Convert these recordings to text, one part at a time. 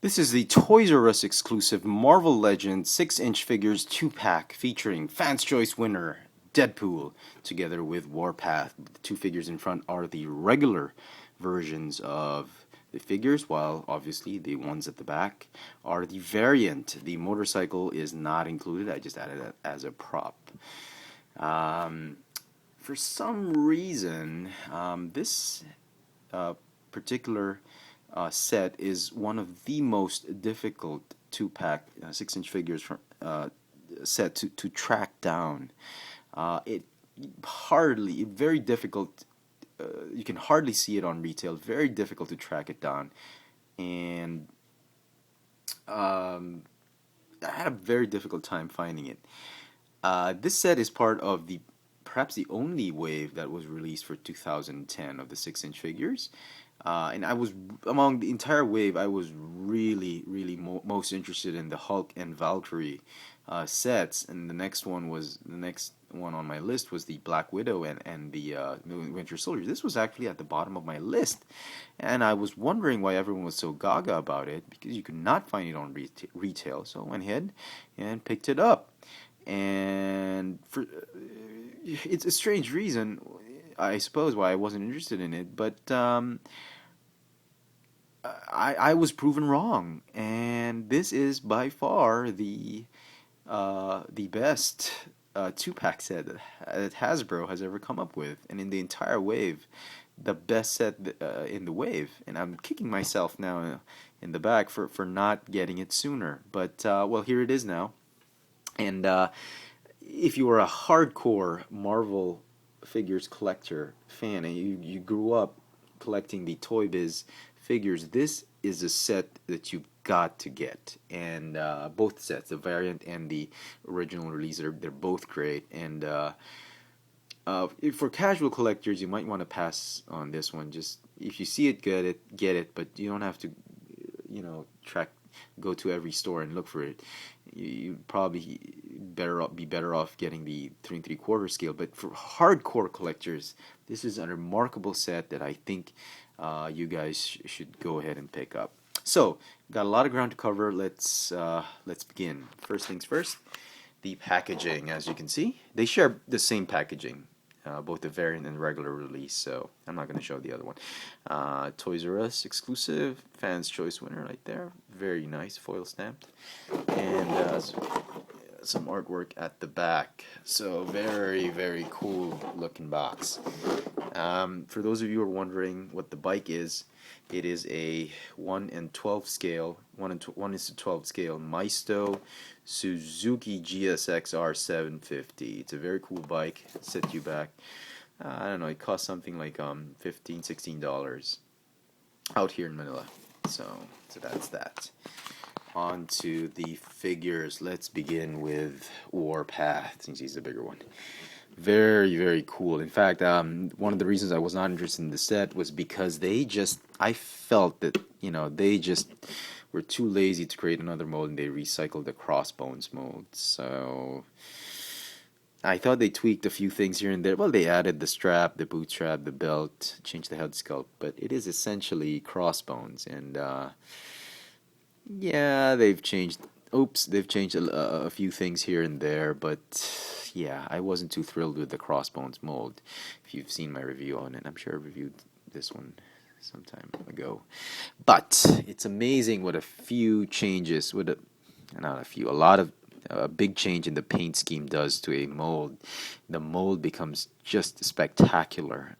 This is the Toys R Us exclusive Marvel Legends 6-inch figures 2-pack featuring Fans Choice winner Deadpool together with Warpath. The two figures in front are the regular versions of the figures, while obviously the ones at the back are the variant. The motorcycle is not included, I just added it as a prop. Um, for some reason, this particular set is one of the most difficult 2-pack 6-inch figures from set to track down. It hardly, very difficult. You can hardly see it on retail. Very difficult to track it down, and um, I had a very difficult time finding it. This set is part of the perhaps the only wave that was released for 2010 of the 6-inch figures. And I was among the entire wave. I was really most interested in the Hulk and Valkyrie sets, and the next one on my list was the Black Widow and the Winter Soldier. This was actually at the bottom of my list, and I was wondering why everyone was so gaga about it because you could not find it on retail. So I went ahead and picked it up, and for it's a strange reason, I suppose, why I wasn't interested in it, but I was proven wrong, and this is by far the best 2-pack set that Hasbro has ever come up with, and in the entire wave, the best set in the wave. And I'm kicking myself now in the back for not getting it sooner. But well, here it is now, and if you were a hardcore Marvel figures collector fan and you grew up collecting the Toy Biz figures, this is a set that you've got to get. And both sets, the variant and the original release, they're both great. And for casual collectors, you might want to pass on this one. Just if you see it, get it. But you don't have to, go to every store and look for it. You'd probably be better off getting the 3 3/4 scale. But for hardcore collectors, this is a remarkable set that I think you guys should go ahead and pick up. So, got a lot of ground to cover. Let's begin. First things first, the packaging. As you can see, they share the same packaging, both the variant and regular release. So I'm not going to show the other one. Toys R Us exclusive, Fans Choice winner right there. Very nice, foil stamped, and some artwork at the back. So very cool looking box. For those of you who are wondering what the bike is, it is a 1:12 scale, 1:12 scale Maisto Suzuki GSX-R 750. It's a very cool bike. Set you back. I don't know. It costs something like $15-16 out here in Manila. So that's that. On to the figures. Let's begin with Warpath, since he's the bigger one. Very cool. In fact, one of the reasons I was not interested in the set was because I felt that, they just were too lazy to create another mold, and they recycled the Crossbones mold. So I thought they tweaked a few things here and there. Well, they added the strap, the boot strap, the belt, changed the head sculpt, but it is essentially Crossbones. And yeah, they've changed a few things here and there, but yeah, I wasn't too thrilled with the Crossbones mold. If you've seen my review on it, I'm sure I reviewed this one some time ago. But it's amazing what a few changes, a lot of a big change in the paint scheme does to a mold. The mold becomes just spectacular,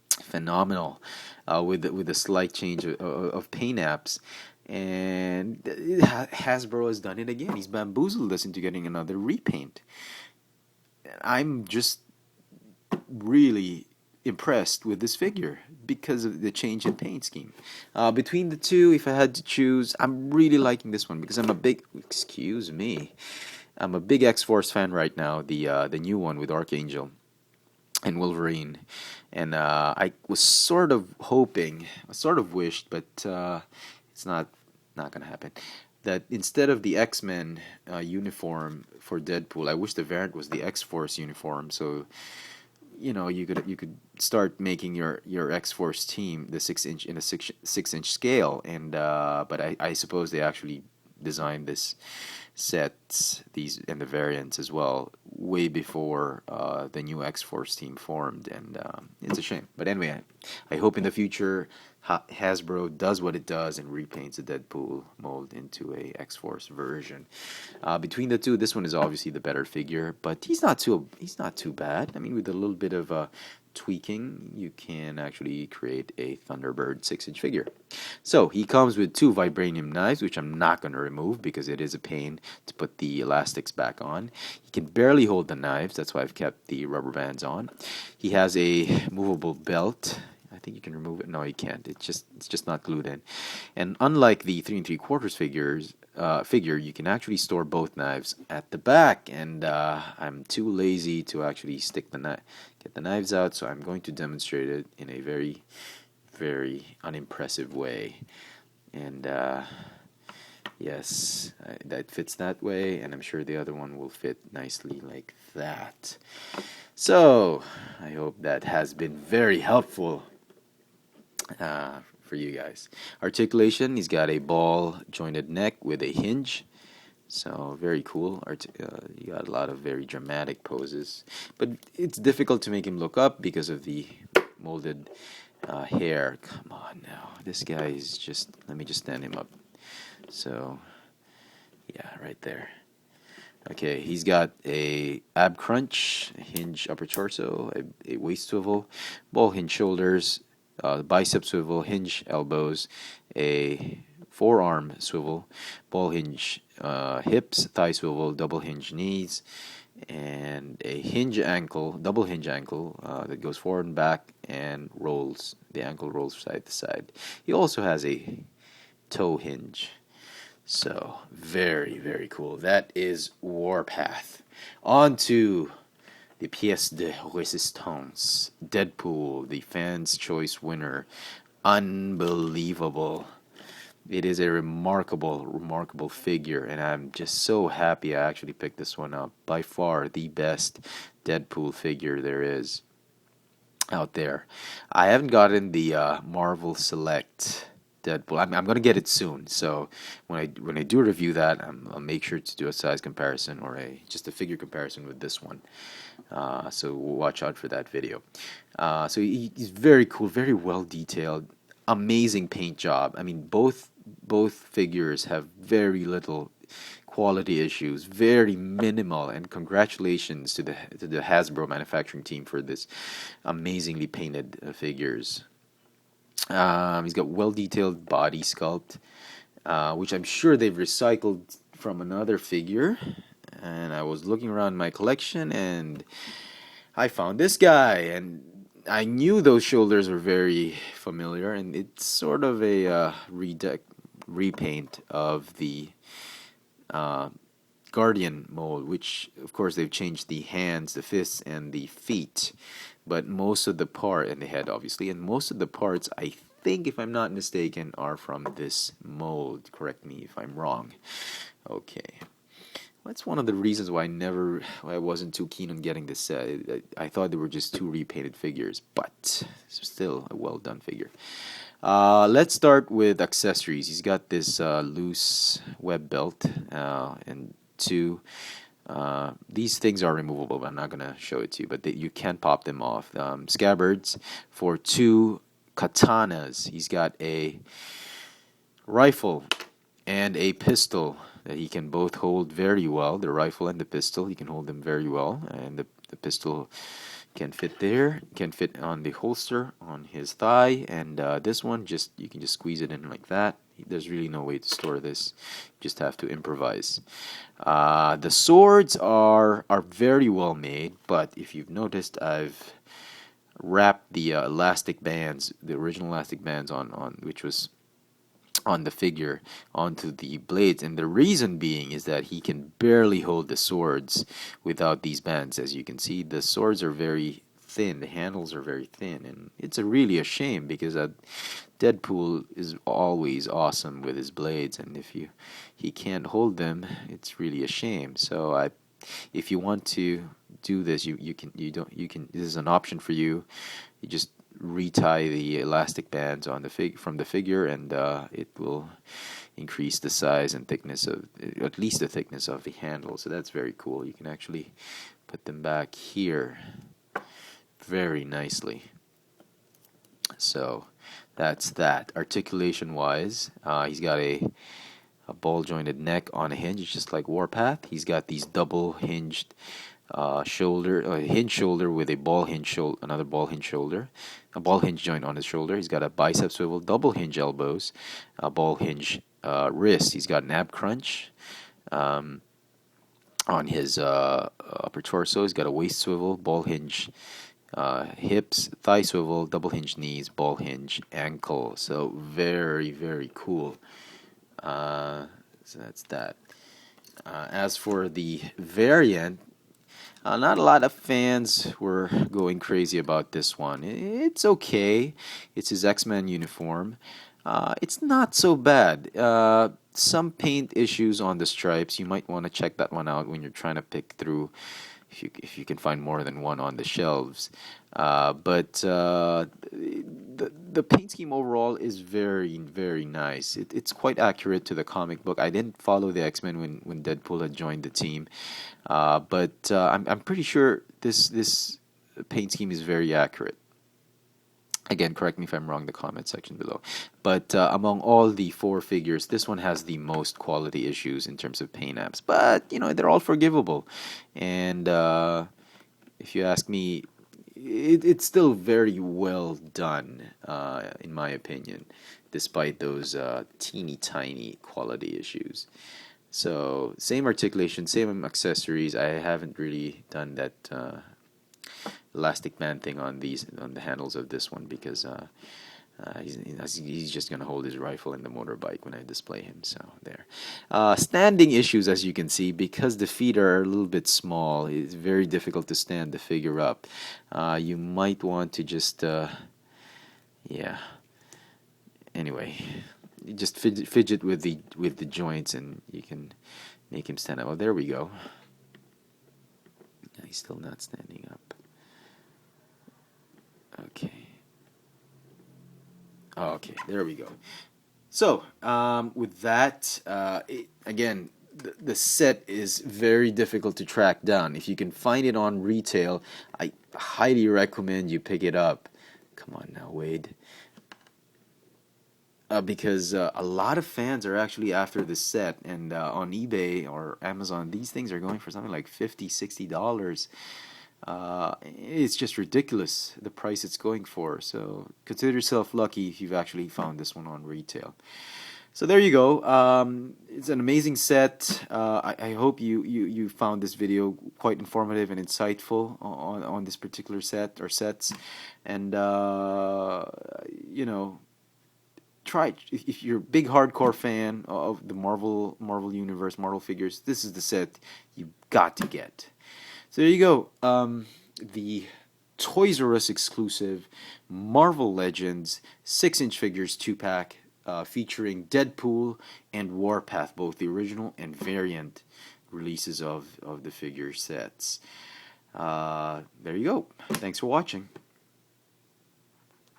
phenomenal, with a slight change of paint apps. And Hasbro has done it again. He's bamboozled us into getting another repaint. I'm just really impressed with this figure because of the change in paint scheme. Between the two, if I had to choose, I'm really liking this one because I'm a big X-Force fan right now. The new one with Archangel and Wolverine, and I was sort of wished, but it's not gonna happen, that instead of the X-Men uniform for Deadpool, I wish the variant was the X-Force uniform. So you could start making your X-Force team the 6 inch in a 6 inch scale, and but I suppose they actually designed this sets these and the variants as well way before the new X-Force team formed, and it's a shame. But anyway, I hope in the future Hasbro does what it does and repaints the Deadpool mold into a X-Force version. Between the two, this one is obviously the better figure, but he's not too bad. I mean, with a little bit of tweaking, you can actually create a Thunderbird 6 inch figure. So he comes with 2 vibranium knives, which I'm not going to remove because it is a pain to put the elastics back on. He can barely hold the knives, that's why I've kept the rubber bands on. He has a movable belt. I think you can remove it. No, you can't. It's just not glued in. And unlike the 3 3/4 figure, you can actually store both knives at the back. And I'm too lazy to actually get the knives out, so I'm going to demonstrate it in a very, very unimpressive way. And yes, that fits that way, and I'm sure the other one will fit nicely like that. So I hope that has been very helpful for you guys. Articulation, he's got a ball jointed neck with a hinge. So very cool. You got a lot of very dramatic poses, but it's difficult to make him look up because of the molded hair. Come on now, this guy is just. Let me just stand him up. So yeah, right there. Okay, he's got a ab crunch, a hinge upper torso, a waist swivel, ball hinge shoulders, bicep swivel, hinge elbows, a forearm swivel, ball hinge hips, thigh swivel, double hinge knees, and a hinge ankle, double hinge ankle that goes forward and back and rolls. The ankle rolls side to side. He also has a toe hinge. So, very, very cool. That is Warpath. On to the pièce de résistance, Deadpool, the fans' choice winner. Unbelievable. It is a remarkable, remarkable figure, and I'm just so happy I actually picked this one up. By far the best Deadpool figure there is out there. I haven't gotten the Marvel Select Deadpool. I'm gonna get it soon. So when I do review that, I'll make sure to do a size comparison or just a figure comparison with this one. So watch out for that video. So he's very cool, very well detailed, amazing paint job. I mean, both figures have very little quality issues, very minimal, and congratulations to the Hasbro manufacturing team for this amazingly painted figures. He's got well detailed body sculpt, which I'm sure they've recycled from another figure. And I was looking around my collection and I found this guy, and I knew those shoulders were very familiar, and it's sort of a repaint of the Guardian mold, which of course they've changed the hands, the fists, and the feet, but most of the part, and the head obviously, and most of the parts, I think, if I'm not mistaken, are from this mold. Correct me if I'm wrong. Okay. That's one of the reasons why I wasn't too keen on getting this set. I thought they were just 2 repainted figures, but still a well done figure. Let's start with accessories. He's got this loose web belt and 2. These things are removable, but I'm not gonna show it to you. But you can pop them off. Scabbards for 2 katanas. He's got a rifle and a pistol that he can both hold very well. The rifle and the pistol, he can hold them very well, and the pistol can fit there, can fit on the holster on his thigh, and this one, you can just squeeze it in like that. There's really no way to store this. You just have to improvise. The swords are very well made, but if you've noticed, I've wrapped the elastic bands, the original elastic bands on which was on the figure onto the blades, and the reason being is that he can barely hold the swords without these bands. As you can see, the swords are very thin, the handles are very thin, and it's really a shame because Deadpool is always awesome with his blades, and if he can't hold them, it's really a shame. So if you want to do this, this is an option for you. You just retie the elastic bands on the from the figure, and it will increase the size and thickness of, at least the thickness of the handle. So that's very cool. You can actually put them back here very nicely. So that's that. Articulation wise, he's got a ball jointed neck on a hinge, just like Warpath. He's got these double hinged hinge shoulder with a ball hinge shoulder, another ball hinge shoulder, a ball hinge joint on his shoulder. He's got a bicep swivel, double hinge elbows, a ball hinge wrist. He's got an ab crunch on his upper torso. He's got a waist swivel, ball hinge hips, thigh swivel, double hinge knees, ball hinge ankle. So very, very cool. So that's that. As for the variant, not a lot of fans were going crazy about this one. It's okay. It's his X-Men uniform. It's not so bad. Some paint issues on the stripes. You might want to check that one out when you're trying to pick through, if you can find more than one on the shelves. But the paint scheme overall is very, very nice. It's quite accurate to the comic book. I didn't follow the X-Men when Deadpool had joined the team, but I'm pretty sure this paint scheme is very accurate. Again, correct me if I'm wrong in the comment section below. But among all the 4 figures, this one has the most quality issues in terms of paint apps. But, you know, they're all forgivable. And if you ask me, it's still very well done, in my opinion, despite those teeny tiny quality issues. So, same articulation, same accessories. I haven't really done that elastic band thing on the handles of this one, because he's just gonna hold his rifle in the motorbike when I display him. So there. Standing issues, as you can see, because the feet are a little bit small. It's very difficult to stand the figure up. You might want to just yeah. Anyway, you just fidget with the joints, and you can make him stand up. Oh, there we go. He's still not standing up. Okay. Okay, there we go. So, with that, again, the set is very difficult to track down. If you can find it on retail, I highly recommend you pick it up. Come on now, Wade. Because a lot of fans are actually after this set, and on eBay or Amazon, these things are going for something like $50, $60. It's just ridiculous, the price it's going for. So consider yourself lucky if you've actually found this one on retail. So there you go. It's an amazing set. I hope you found this video quite informative and insightful on this particular set or sets. And you know, try, if you're a big hardcore fan of the Marvel universe, Marvel figures, this is the set you've got to get. So there you go. The Toys R Us exclusive Marvel Legends 6-inch figures 2-pack, featuring Deadpool and Warpath, both the original and variant releases of the figure sets. There you go. Thanks for watching.